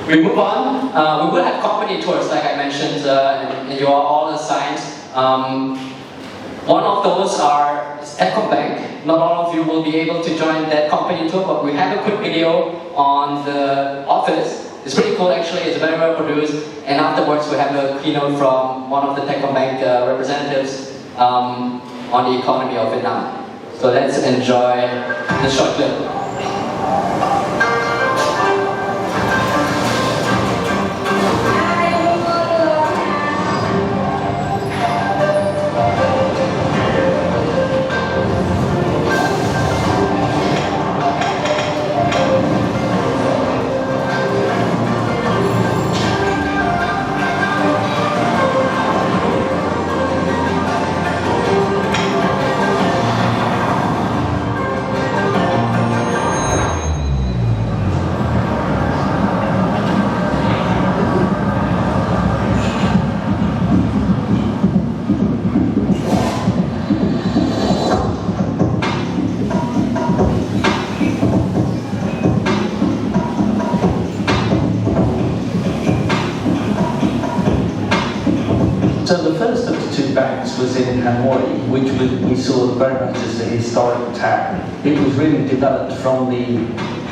We move on. We will have company tours, like I mentioned, and you are all assigned. One of those are TechComBank. Not all of you will be able to join that company tour, but we have a quick video on the office. It's pretty cool, actually. It's very well produced. And afterwards, we have a keynote from one of the TechComBank representatives on the economy of Vietnam. So let's enjoy the short clip. So the first of the two banks was in Hanoi, which we saw very much as a historic town. It was really developed from the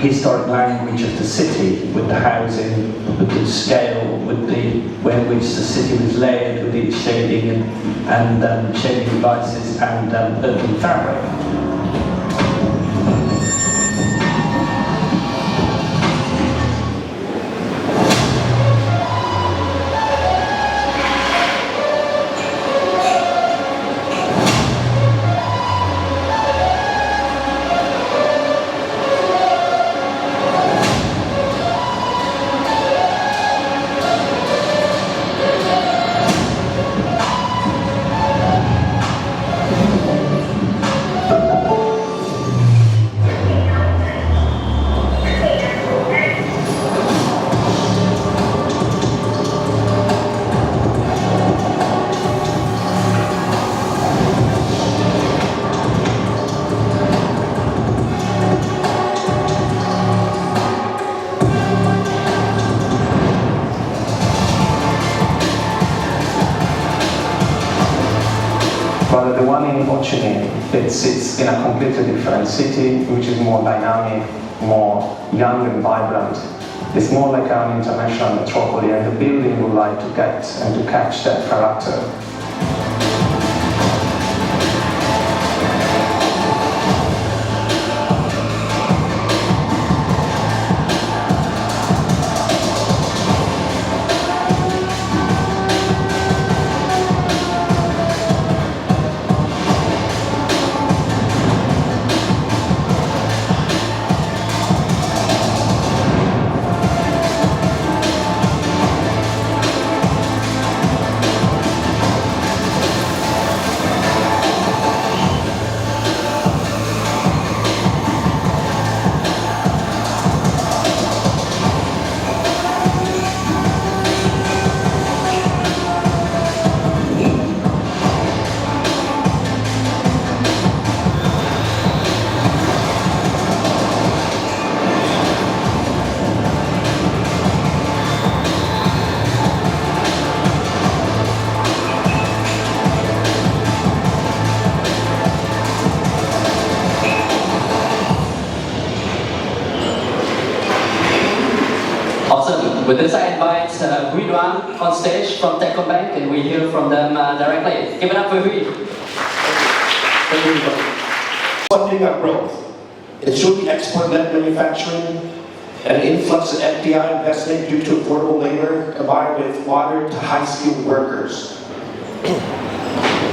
historic language of the city, with the housing, with the scale, with the way in which the city was layered, with its shading and shading devices and urban fabric. But the one in Ho Chi Minh, it sits in a completely different city, which is more dynamic, more young and vibrant. It's more like an international metropolis, and the building would like to get and to catch that character. Awesome. With this, I invite Huy Duan on stage from TechComBank, and we hear from them directly. Give it up for Huy. Thank you. Funding our growth. It's really export-led manufacturing, an influx of FDI investment due to affordable labor combined with moderate to high-skilled workers.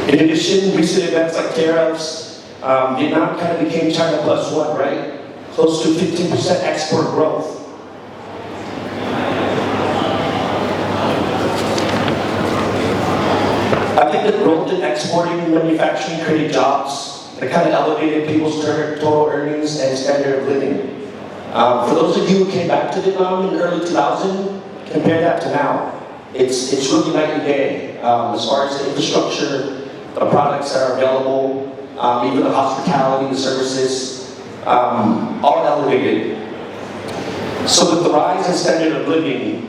In addition, recent events like tariffs, Vietnam kind of became China +1, right? Close to 15% export growth. I think the growth in exporting and manufacturing created jobs that kind of elevated people's total earnings and standard of living. For those of you who came back to Vietnam in early 2000, compare that to now. It's really night and day as far as the infrastructure, the products that are available, even the hospitality, the services, all elevated. So with the rise in standard of living,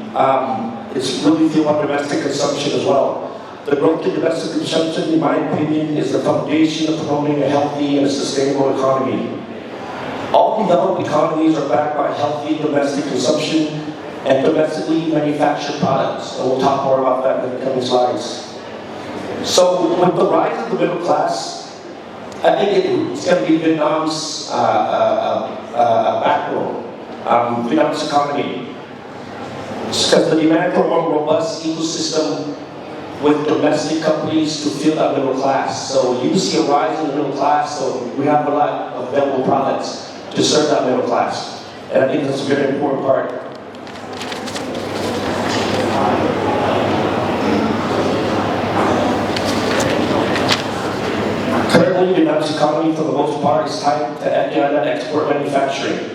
it's really fueled by domestic consumption as well. The growth in domestic consumption, in my opinion, is the foundation of promoting a healthy and a sustainable economy. All developed economies are backed by healthy domestic consumption and domestically manufactured products, and we'll talk more about that in the coming slides. So with the rise of the middle class, I think it's going to be Vietnam's backbone, Vietnam's economy. Because the demand for a more robust ecosystem with domestic companies to fill that middle class. So you see a rise in the middle class, so we have a lot of available products to serve that middle class. And I think that's a very important part. Currently, Vietnam's economy, for the most part, is tied to FDI export manufacturing.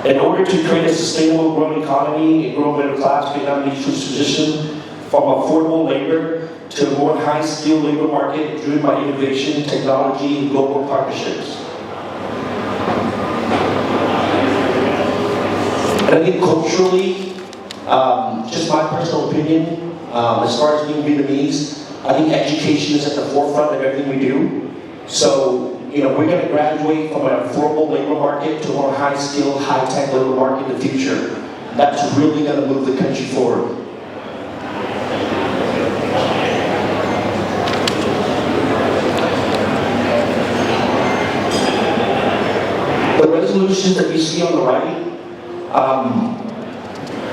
In order to create a sustainable growing economy and grow middle class, Vietnam needs to transition from affordable labor to a more high-skilled labor market driven by innovation, technology, and global partnerships. And I think culturally, just my personal opinion, as far as being Vietnamese, I think education is at the forefront of everything we do. So, we're going to graduate from an affordable labor market to a more high-skilled, high-tech labor market in the future. That's really going to move the country forward. The resolutions that you see on the right,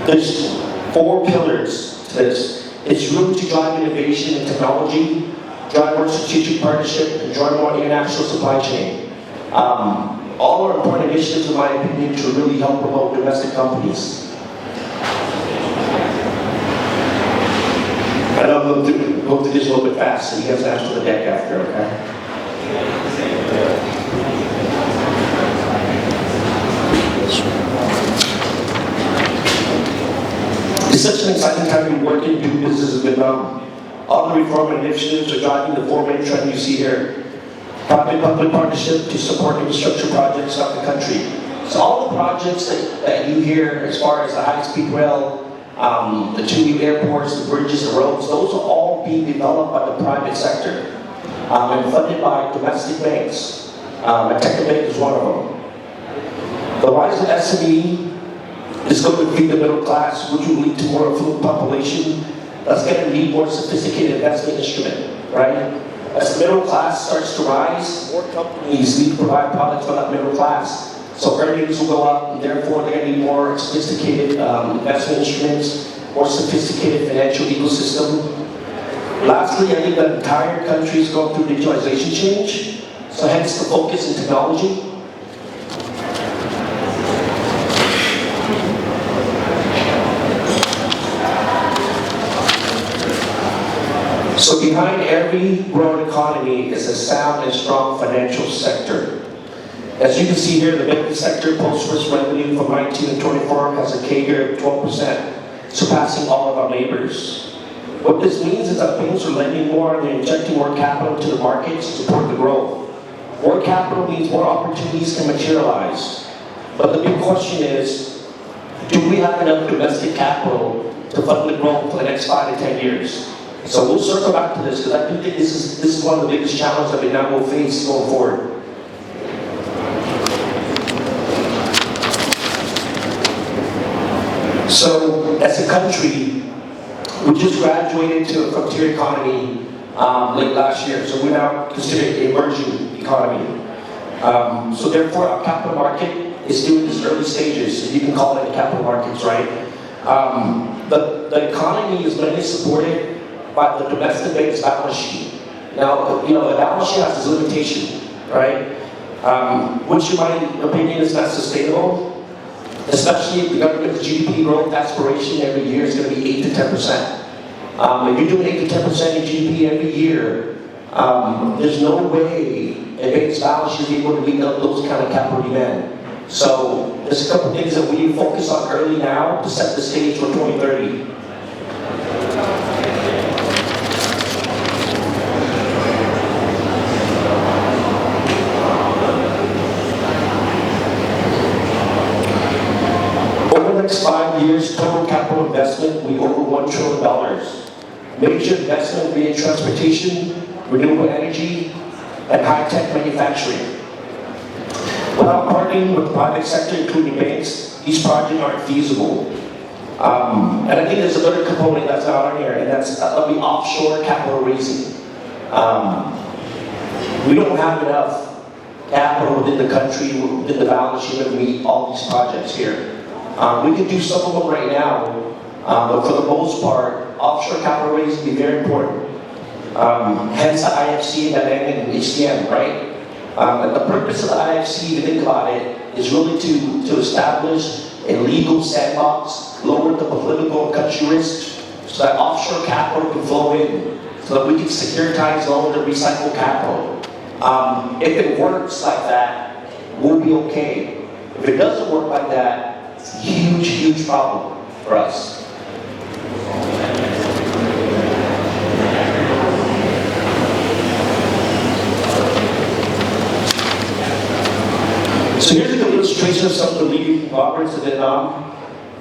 there's 4 pillars to this. It's really to drive innovation and technology, drive more strategic partnership, and drive more international supply chain. All are important initiatives, in my opinion, to really help promote domestic companies. I know I'm going to go through this a little bit fast, so you guys ask for the deck after, okay? It's such an exciting time to be working and do business in Vietnam. All the reform initiatives are driving the 4 main trends you see here. Private-public partnership to support infrastructure projects throughout the country. So all the projects that you hear as far as the high-speed rail, the 2 new airports, the bridges, the roads, those are all being developed by the private sector and funded by domestic banks. And TechComBank is one of them. The rise of SME is going to feed the middle class, which will lead to more affluent population. That's going to need more sophisticated investment instrument, right? As the middle class starts to rise, more companies need to provide products for that middle class. So earnings will go up, and therefore they're going to need more sophisticated investment instruments, more sophisticated financial ecosystem. Lastly, I think the entire country is going through digitalization change, so hence the focus in technology. So behind every growing economy is a sound and strong financial sector. As you can see here, the banking sector post-risk revenue from 19 to 24 has a CAGR of 12%, surpassing all of our neighbors. What this means is that banks are lending more and they're injecting more capital into the market to support the growth. More capital means more opportunities can materialize. But the big question is, do we have enough domestic capital to fund the growth for the next 5 to 10 years? So we'll circle back to this because I do think this is one of the biggest challenges that Vietnam will face going forward. So as a country, we just graduated to a frontier economy late last year. So we're now considered an emerging economy. So therefore, our capital market is still in its early stages. You can call it the capital markets, right? The economy is mainly supported by the domestic bank's balance sheet. Now, the balance sheet has its limitation, right? Which in my opinion is not sustainable, especially if the government's GDP growth aspiration every year is going to be 8 to 10%. If you're doing 8 to 10% in GDP every year, there's no way a bank's balance sheet is able to meet up those kind of capital demand. So there's a couple things that we need to focus on early now to set the stage for 2030. the next 5 years, total capital investment will be over $1 trillion. Major investment will be in transportation, renewable energy, and high-tech manufacturing. Without partnering with the private sector, including banks, these projects aren't feasible. And I think there's another component that's not on here, and that's the offshore capital raising. We don't have enough capital within the country, within the balance sheet to meet all these projects here. We can do some of them right now, but for the most part, offshore capital raising will be very important. Hence the IFC and HCM, right? And the purpose of the IFC, if you think about it, is really to establish a legal sandbox, lower the political and country risk, so that offshore capital can flow in, so that we can securitize loans and recycle capital. If it works like that, we'll be okay. If it doesn't work like that, it's a huge, huge problem for us. So here's an illustration of some of the leading conglomerates in Vietnam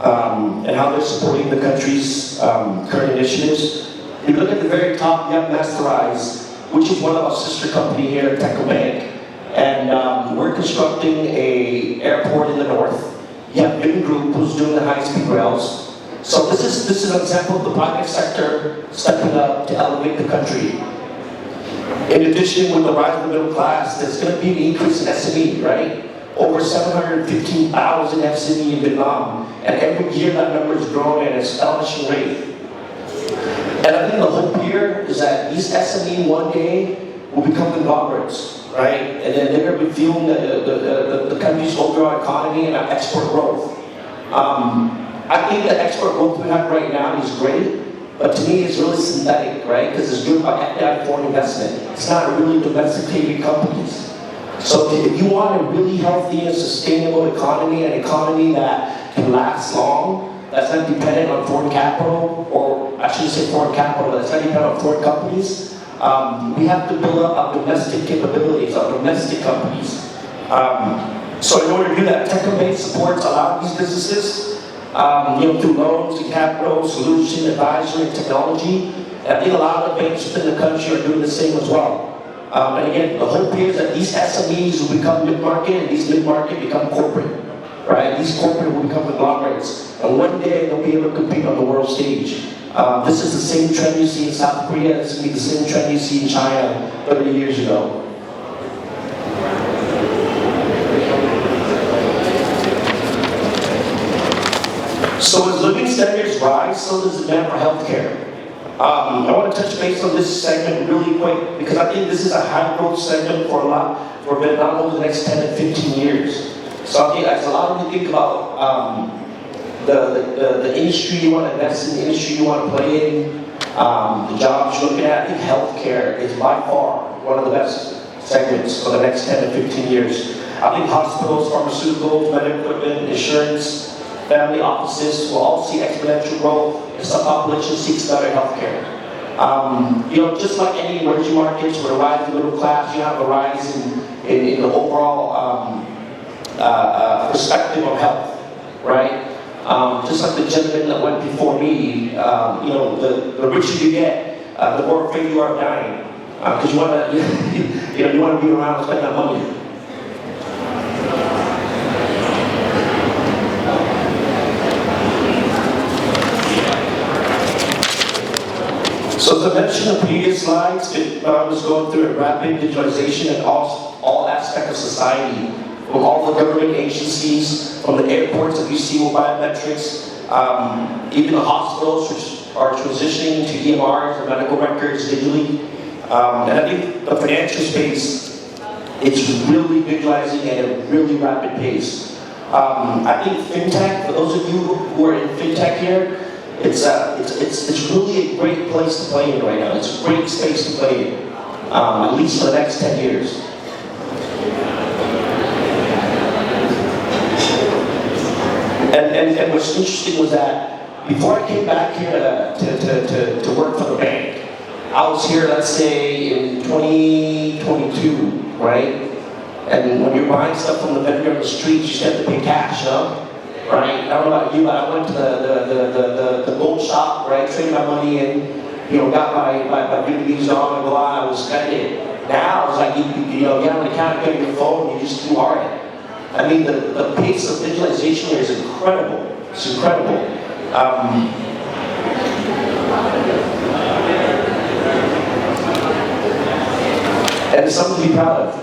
and how they're supporting the country's current initiatives. If you look at the very top, you have Masterize, which is one of our sister company here at TechComBank, and we're constructing an airport in the north. You have Vin Group, who's doing the high-speed rails. So this is an example of the private sector stepping up to elevate the country. In addition, with the rise of the middle class, there's going to be an increase in SME, right? Over 715,000 SME in Vietnam, and every year that number is growing at an astonishing rate. And I think the hope here is that these SME one day will become conglomerates, right? And then they're going to be fueling the country's overall economy and our export growth. I think the export growth we have right now is great, but to me it's really synthetic, right? Because it's driven by FDI foreign investment. It's not really domesticated companies. So if you want a really healthy and sustainable economy, an economy that can last long, that's not dependent on foreign capital, or I shouldn't say foreign capital, that's not dependent on foreign companies, we have to build up our domestic capabilities, our domestic companies. So in order to do that, TechComBank supports a lot of these businesses, through loans and capital, solution, advisory, and technology. And I think a lot of the banks within the country are doing the same as well. And again, the hope here is that these SMEs will become mid-market, and these mid-market become corporate, right? These corporate will become conglomerates, and one day they'll be able to compete on the world stage. This is the same trend you see in South Korea. This will be the same trend you see in China 30 years ago. So as living standards rise, so does the demand for healthcare. I want to touch base on this segment really quick because I think this is a high growth segment for Vietnam over the next 10 to 15 years. So I think as a lot of you think about the industry you want to invest in, the industry you want to play in, the jobs you're looking at, I think healthcare is by far one of the best segments for the next 10 to 15 years. I think hospitals, pharmaceuticals, medical equipment, insurance, family offices will all see exponential growth as the population seeks better healthcare. Just like any emerging markets with a rise in the middle class, you have a rise in the overall perspective of health, right? Just like the gentleman that went before me, the richer you get, the more afraid you are of dying, because you want to be around and spend that money. So as I mentioned in the previous slides, I was going through a rapid digitalization in all aspects of society, from all the government agencies, from the airports that you see with biometrics, even the hospitals which are transitioning to EMRs and medical records digitally. And I think the financial space is really digitalizing at a really rapid pace. I think fintech, for those of you who are in fintech here, it's really a great place to play in right now. It's a great space to play in, at least for the next 10 years. And what's interesting was that before I came back here to work for the bank, I was here, let's say, in 2022, right? And when you're buying stuff from the vendor on the street, you just have to pay cash, huh? right? I don't know about you, but I went to the gold shop, right? Traded my money in, got my Vietnamese on and go out. I was spending. Now it's like you get on the counter, get on your phone, you just do art. I mean, the pace of digitalization here is incredible. It's incredible. And it's something to be proud of.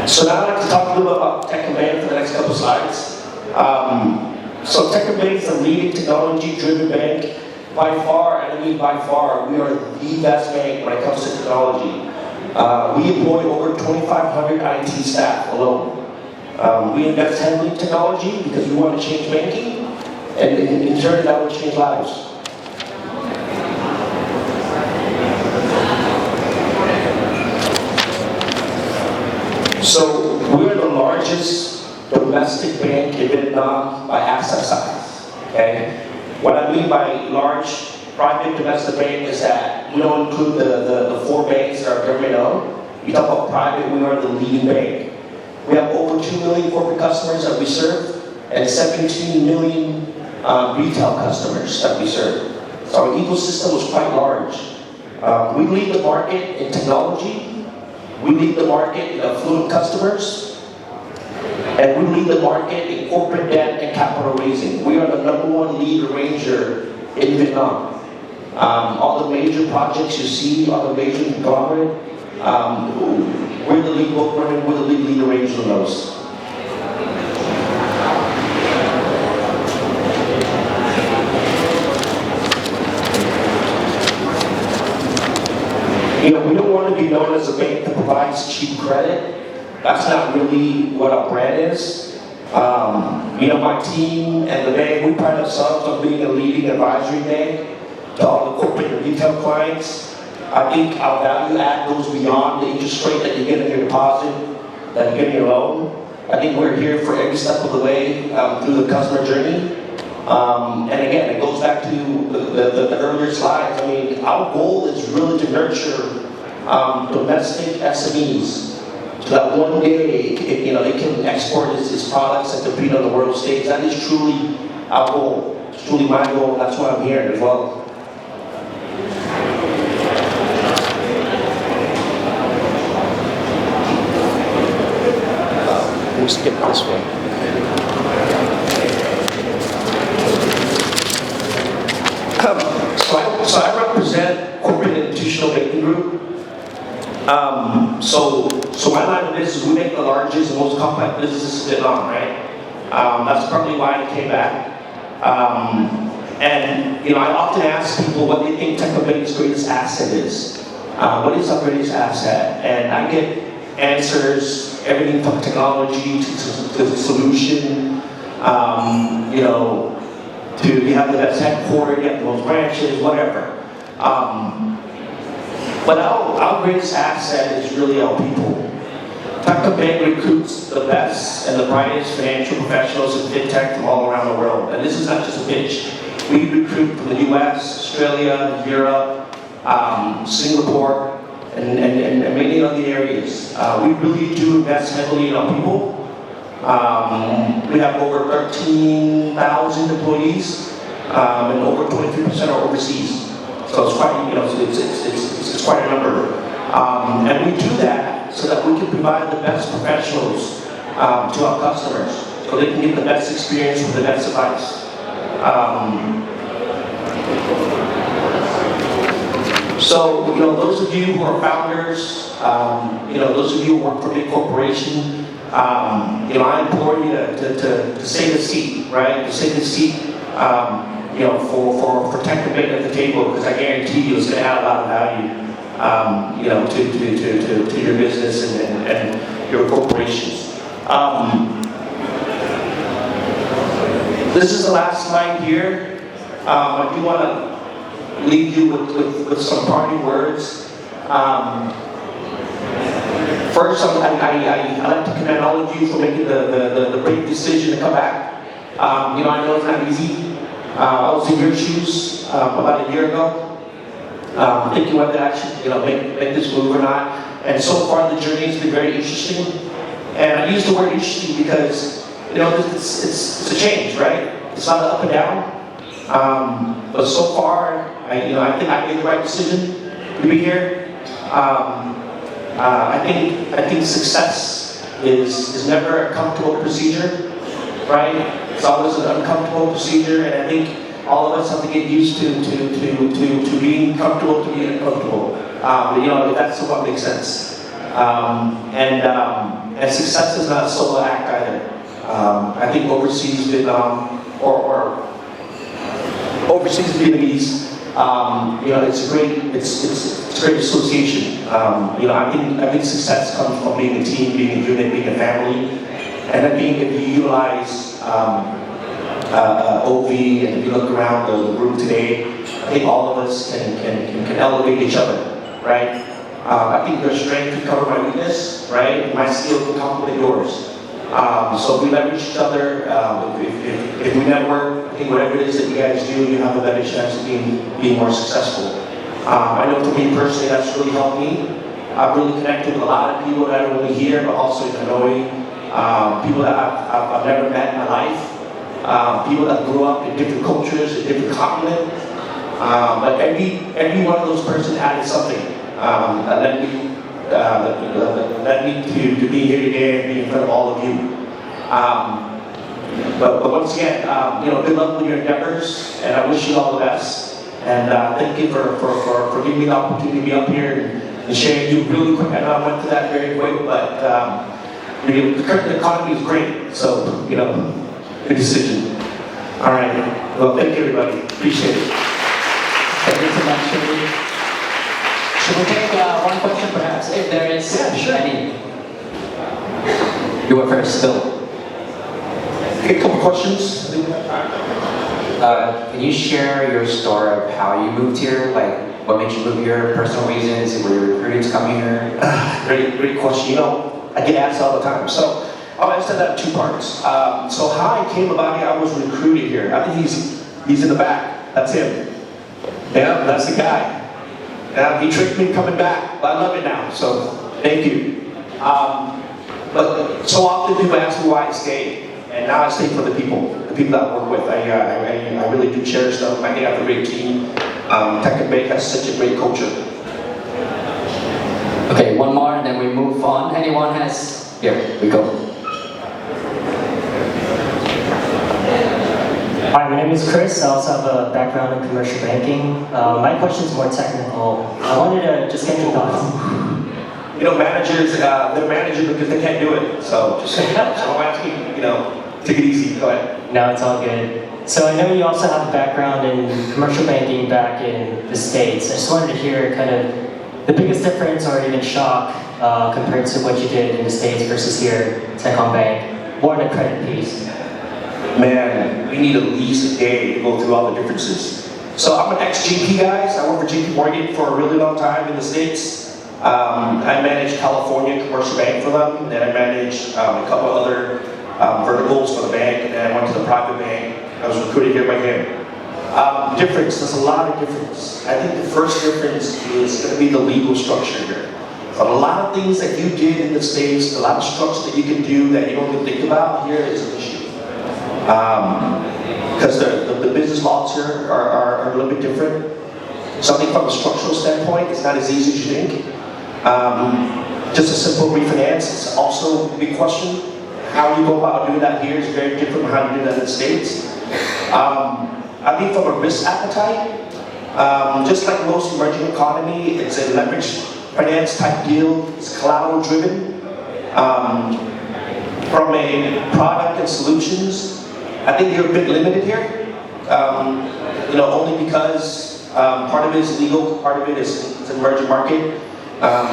So now I'd like to talk a little bit about TechComBank for the next couple slides. So TechComBank is a leading technology-driven bank. By far, and I mean by far, we are the best bank when it comes to technology. We employ over 2,500 IT staff alone. We invest heavily in technology because we want to change banking, and in turn that will change lives. So we're the largest domestic bank in Vietnam by asset size. Okay? What I mean by large private domestic bank is that we don't include the 4 banks that are government-owned. You talk about private, we are the leading bank. We have over 2 million corporate customers that we serve and 17 million retail customers that we serve. So our ecosystem is quite large. We lead the market in technology. We lead the market in affluent customers. And we lead the market in corporate debt and capital raising. We are the #1 lead arranger in Vietnam. All the major projects you see, all the major conglomerate, we're the lead bookman, we're the lead arranger on those. We don't want to be known as a bank that provides cheap credit. That's not really what our brand is. My team and the bank, we pride ourselves on being a leading advisory bank to all the corporate and retail clients. I think our value add goes beyond the interest rate that you get in your deposit, that you get in your loan. I think we're here for every step of the way through the customer journey. And again, it goes back to the earlier slides. I mean, our goal is really to nurture domestic SMEs so that one day, they can export its products and compete on the world stage. That is truly our goal. It's truly my goal. That's why I'm here as well. We'll skip this one. So I represent corporate and institutional banking group. So my line of business, we make the largest and most complex businesses in Vietnam, right? That's probably why I came back. I often ask people what they think TechComBank's greatest asset is. What is our greatest asset? And I get answers, everything from technology to the solution, to you have the best headquarters, you have the most branches, whatever. But our greatest asset is really our people. TechComBank recruits the best and the brightest financial professionals in fintech from all around the world. And this is not just a pitch. We recruit from the US, Australia, Europe, Singapore, and many other areas. We really do invest heavily in our people. We have over 13,000 employees, and over 23% are overseas. So it's quite, it's quite a number. And we do that so that we can provide the best professionals to our customers, so they can get the best experience with the best advice. So, those of you who are founders, those of you who work for a big corporation, I implore you to save a seat, right? To save a seat, for TechComBank at the table, because I guarantee you it's going to add a lot of value, to your business and your corporations. This is the last slide here. I do want to leave you with some parting words. First, I'd like to commend all of you for making the brave decision to come back. I know it's not easy. I was in your shoes about a year ago, thinking whether I should make this move or not. And so far, the journey has been very interesting. And I use the word interesting because, you know, it's a change, right? It's not an up and down. But so far, I think I made the right decision to be here. I think success is never a comfortable procedure, right? It's always an uncomfortable procedure, and I think all of us have to get used to being comfortable, to being uncomfortable. You know, that's what makes sense. And success is not a solo act either. I think overseas Vietnam or overseas Vietnamese, you know, it's a great association. You know, I think success comes from being a team, being a unit, being a family, and then being able to utilize OV, and if you look around the room today, I think all of us can elevate each other, right? I think your strength can cover my weakness, right? My skill can complement yours. So if we leverage each other, if we network, I think whatever it is that you guys do, you have a better chance of being more successful. I know for me personally, that's really helped me. I've really connected with a lot of people that are only here, but also in Hanoi. People that I've never met in my life. People that grew up in different cultures, in different continents. But every one of those persons added something that led me to be here today and be in front of all of you. But once again, you know, good luck with your endeavors, and I wish you all the best. And thank you for giving me the opportunity to be up here and sharing you really quick. I know I went to that very quick, but the current economy is great, so you know, good decision. All right. Well, thank you, everybody. Appreciate it. Thank you so much, Shirley. Should we take one question, perhaps, if there is any? You were first, Bill. Okay, a couple questions. Can you share your story of how you moved here? Like, what made you move here? Personal reasons? Were you recruited to come here? Great question. You know, I get asked all the time. So I'll answer that in two parts. So how I came about here, I was recruited here. I think he's in the back. That's him. Yeah, that's the guy. He tricked me coming back, but I love it now. So thank you. But so often people ask me why I stay. And now I stay for the people that I work with. I really do cherish them. I think I have a great team. TechComBank has such a great culture. Okay, one more and then we move on. Anyone has? Here, we go. Hi, my name is Chris. I also have a background in commercial banking. My question is more technical. I wanted to just get your thoughts. You know, managers, they're managers because they can't do it. So just so you know, so I'm asking, you know, take it easy. Go ahead. No, it's all good. So I know you also have a background in commercial banking back in the States. I just wanted to hear kind of the biggest difference or even shock compared to what you did in the States versus here at TechComBank. More on the credit piece. Man, we need at least a day to go through all the differences. So I'm an ex-JP guy. So I worked for JP Morgan for a really long time in the States. I managed California commercial bank for them, and I managed a couple other verticals for the bank, and then I went to the private bank. I was recruited here by him. Difference, there's a lot of difference. I think the first difference is going to be the legal structure here. A lot of things that you did in the States, a lot of structure that you can do that you don't even think about here is an issue. Because the business laws here are a little bit different. Something from a structural standpoint, it's not as easy as you think. Just a simple refinance is also a big question. How you go about doing that here is very different from how you do that in the States. I think from a risk appetite, just like most emerging economy, it's a leverage finance type deal. It's collateral driven. From a product and solutions, I think you're a bit limited here. You know, only because part of it is legal, part of it is it's an emerging market.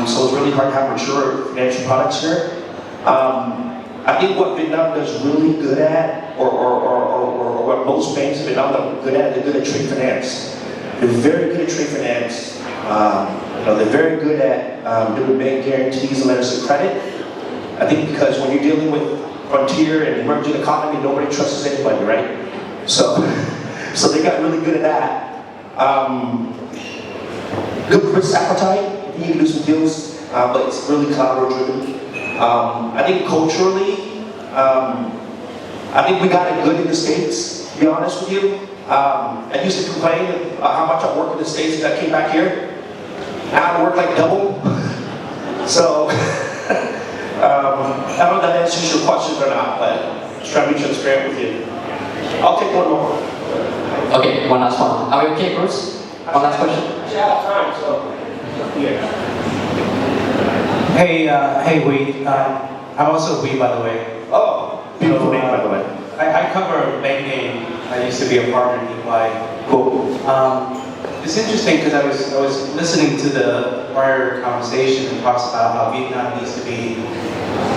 So it's really hard to have mature financial products here. I think what Vietnam does really good at, or what most banks in Vietnam are good at, they're good at trade finance. They're very good at trade finance. You know, they're very good at doing bank guarantees and letters of credit. I think because when you're dealing with frontier and emerging economy, nobody trusts anybody, right? So they got really good at that. Good risk appetite. You can do some deals, but it's really collateral driven. I think culturally, I think we got it good in the States, to be honest with you. I used to complain about how much I work in the States and I came back here. Now I work like double. So, I don't know if that answers your questions or not, but just trying to be transparent with you. I'll take one more. Okay, one last one. Are we okay, Bruce? One last question. Actually, I have time, so yeah. Hey, Wee. I'm also Wee, by the way. Oh, beautiful name, by the way. I cover banking. I used to be a partner in EY. Cool. It's interesting because I was listening to the prior conversation that talks about how Vietnam needs to be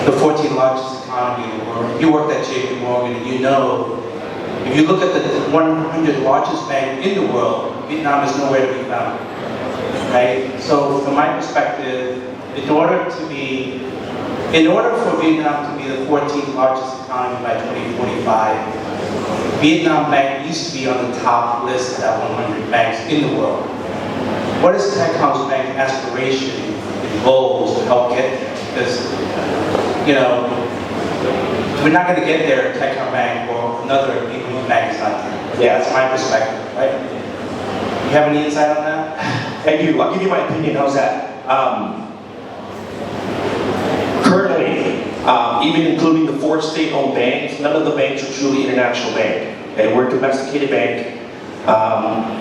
the 14th largest economy in the world. You worked at JP Morgan, and you know, if you look at the 100 largest bank in the world, Vietnam is nowhere to be found. Right? So, from my perspective, in order for Vietnam to be the 14th largest economy by 2045, Vietnam Bank needs to be on the top list of that 100 banks in the world. What is TechComBank aspiration and goals to help get there? Because, you know, we're not going to get there at TechComBank or another Vietnamese bank is not there. Yeah, that's my perspective, right? You have any insight on that? I do. I'll give you my opinion. How's that? Currently, even including the 4 state-owned banks, none of the banks are truly international bank. Okay, we're a domesticated bank.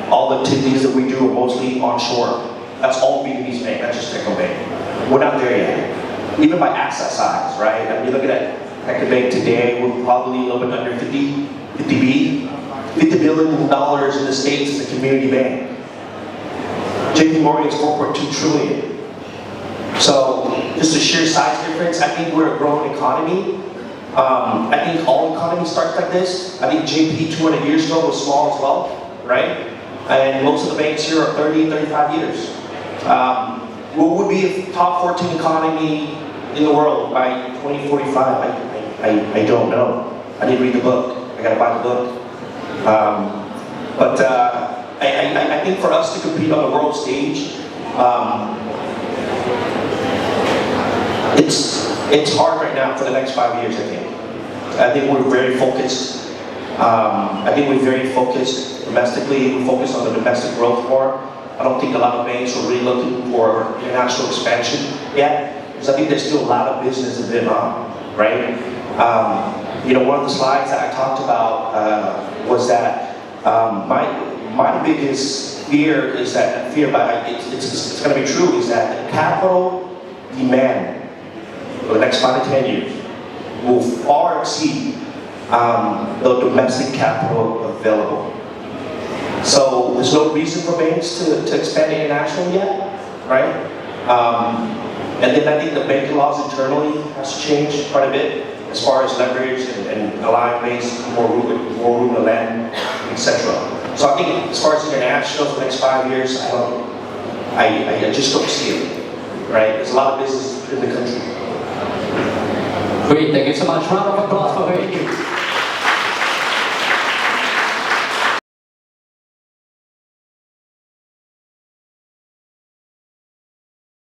All the activities that we do are mostly onshore. That's all Vietnamese bank, not just TechComBank. We're not there yet. Even by asset size, right? I mean, look at TechComBank today, we're probably a little bit under 50 billion in the States as a community bank. JP Morgan is 4.2 trillion. So, just a sheer size difference, I think we're a growing economy. I think all economies start like this. I think JP 200 years ago was small as well, right? And most of the banks here are 30, 35 years. What would be a top 14 economy in the world by 2045? I don't know. I didn't read the book. I gotta buy the book. I think for us to compete on the world stage, it's hard right now for the next 5 years, I think we're very focused. I think we're very focused domestically. We focus on the domestic growth more. I don't think a lot of banks are really looking for international expansion yet, because I think there's still a lot of business in Vietnam, right? You know, one of the slides that I talked about was that my biggest fear is that, but it's going to be true, is that the capital demand for the next 5 to 10 years will far exceed the domestic capital available. So there's no reason for banks to expand internationally yet, right? And then I think the banking laws internally has to change quite a bit as far as leverage and allowing banks more room to lend, etc. So I think as far as international for the next 5 years, I just don't see it, right? There's a lot of business in the country. Great, thank you so much. Round of